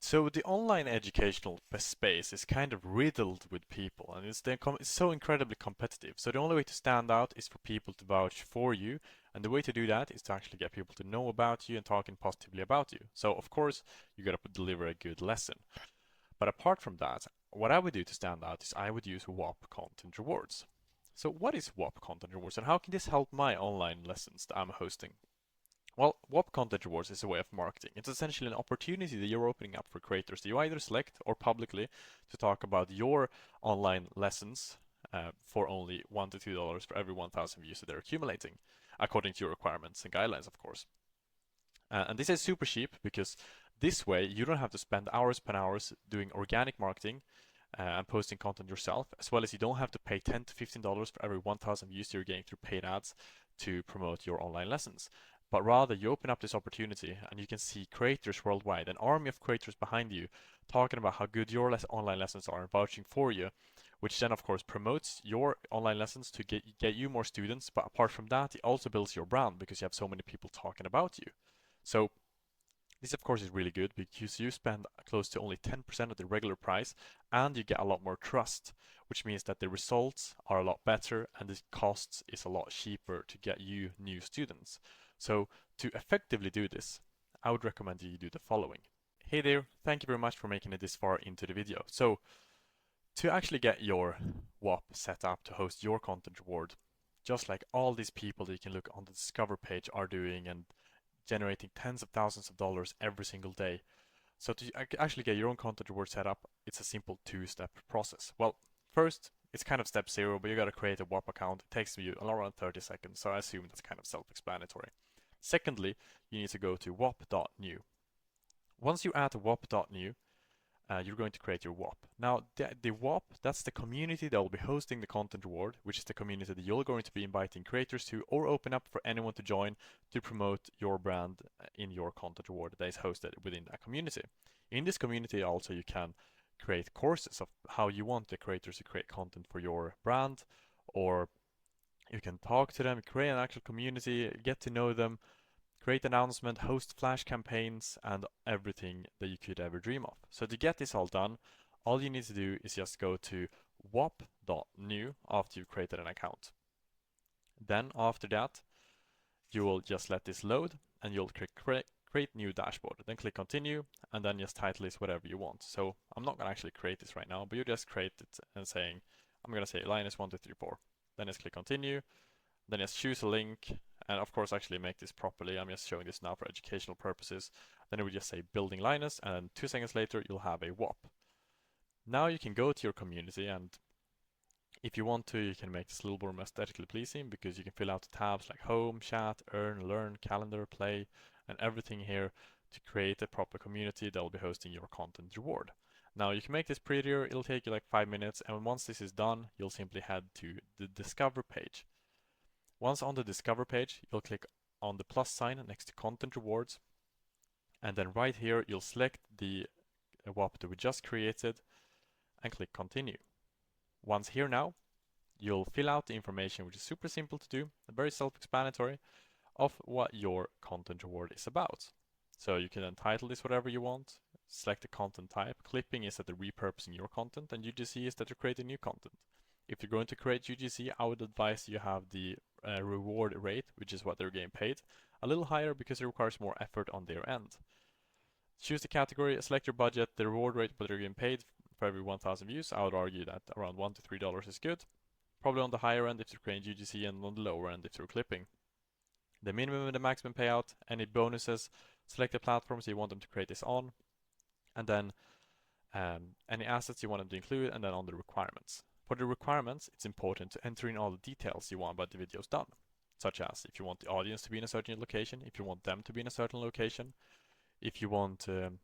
So the online educational space is kind of riddled with people, and it's so incredibly competitive. So the only way to stand out is for people to vouch for you, and the way to do that is to actually get people to know about you and talking positively about you. So of course, you gotta deliver a good lesson. But apart from that, what I would do to stand out is I would use Whop Content Rewards. So what is Whop Content Rewards, and how can this help my online lessons that I'm hosting? Well, Whop Content Rewards is a way of marketing. It's essentially an opportunity that you're opening up for creators that you either select or publicly to talk about your online lessons for only $1 to $2 for every 1,000 views that they're accumulating, according to your requirements and guidelines, of course. And this is super cheap because this way you don't have to spend hours upon hours doing organic marketing and posting content yourself, as well as you don't have to pay $10 to $15 for every 1,000 views you're getting through paid ads to promote your online lessons. But rather, you open up this opportunity and you can see creators worldwide, an army of creators behind you, talking about how good your online lessons are and vouching for you, which then, of course, promotes your online lessons to get you more students. But apart from that, it also builds your brand because you have so many people talking about you. So this, of course, is really good because you spend close to only 10% of the regular price and you get a lot more trust, which means that the results are a lot better and the costs is a lot cheaper to get you new students. So to effectively do this, I would recommend you do the following. Hey there, thank you very much for making it this far into the video. So to actually get your Whop set up to host your content reward, just like all these people that you can look on the Discover page are doing and generating tens of thousands of dollars every single day. So to actually get your own content reward set up, it's a simple two-step process. Well, first, it's kind of step zero, but you got to create a Whop account. It takes you around 30 seconds, so I assume that's kind of self-explanatory. Secondly, you need to go to whop.new. Once you add whop.new, you're going to create your Whop. Now, the Whop, that's the community that will be hosting the content reward, which is the community that you're going to be inviting creators to or open up for anyone to join to promote your brand in your content reward that is hosted within that community. In this community, also, you can create courses of how you want the creators to create content for your brand, or you can talk to them, create an actual community, get to know them, create announcement, host flash campaigns, and everything that you could ever dream of. So to get this all done, all you need to do is just go to whop.new after you've created an account. Then after that, you will just let this load and you'll click create new dashboard. Then click continue and then just title this whatever you want. So I'm not going to actually create this right now, but you just create it and saying, I'm going to say Linus1234. Then just click continue. Then just choose a link and of course actually make this properly. I'm just showing this now for educational purposes. Then it would just say building Linus and 2 seconds later you'll have a Whop. Now you can go to your community and if you want to, you can make this a little more aesthetically pleasing because you can fill out the tabs like home, chat, earn, learn, calendar, play, and everything here to create a proper community that will be hosting your content reward. Now you can make this prettier, it'll take you like 5 minutes, and once this is done, you'll simply head to the Discover page. Once on the Discover page, you'll click on the plus sign next to Content Rewards, and then right here, you'll select the Whop that we just created and click Continue. Once here now, you'll fill out the information, which is super simple to do, very self-explanatory, of what your content reward is about. So you can then title this whatever you want, select the content type. Clipping is that they're repurposing your content, and UGC is that you're creating new content. If you're going to create UGC, I would advise you have the reward rate, which is what they're getting paid, a little higher because it requires more effort on their end. Choose the category, select your budget, the reward rate, what they're getting paid for every 1,000 views. I would argue that around $1 to $3 is good. Probably on the higher end if you're creating UGC and on the lower end if you're clipping. The minimum and the maximum payout, any bonuses, select the platforms you want them to create this on, and then any assets you want them to include, and then on the requirements. For the requirements, it's important to enter in all the details you want about the videos done, such as if you want the audience to be in a certain location, if you want them to be in a certain location, if you want them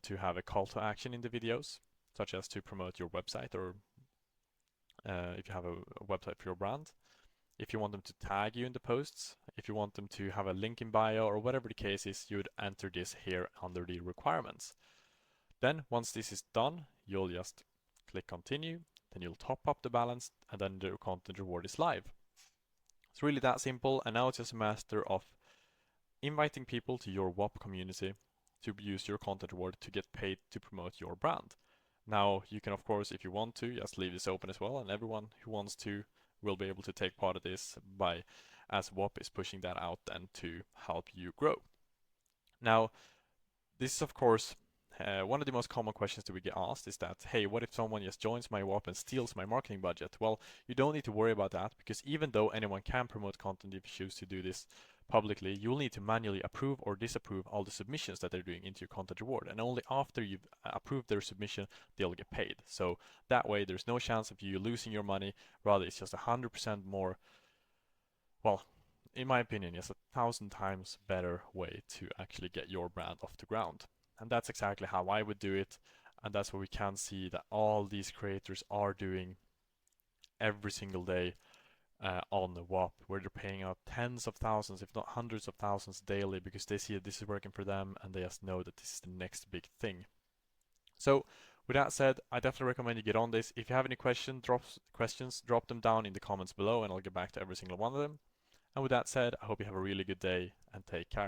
to have a call to action in the videos, such as to promote your website or if you have a website for your brand, if you want them to tag you in the posts, if you want them to have a link in bio or whatever the case is, you would enter this here under the requirements. Then once this is done, you'll just click continue, then you'll top up the balance and then the content reward is live. It's really that simple, and now it's just a matter of inviting people to your Whop community, to use your content reward to get paid to promote your brand. Now, you can, of course, if you want to, just leave this open as well, and everyone who wants to will be able to take part of this by, as Whop is pushing that out then to help you grow. Now, this is, of course, one of the most common questions that we get asked is that, hey, what if someone just joins my Whop and steals my marketing budget? Well, you don't need to worry about that, because even though anyone can promote content if you choose to do this publicly, you'll need to manually approve or disapprove all the submissions that they're doing into your content reward. And only after you've approved their submission, they'll get paid. So that way, there's no chance of you losing your money. Rather, it's just 100% more, well, in my opinion, it's 1,000 times better way to actually get your brand off the ground. And that's exactly how I would do it. And that's what we can see that all these creators are doing every single day on the Whop, where they're paying out tens of thousands, if not hundreds of thousands daily, because they see that this is working for them and they just know that this is the next big thing. So with that said, I definitely recommend you get on this. If you have any questions, drop them down in the comments below and I'll get back to every single one of them. And with that said, I hope you have a really good day and take care.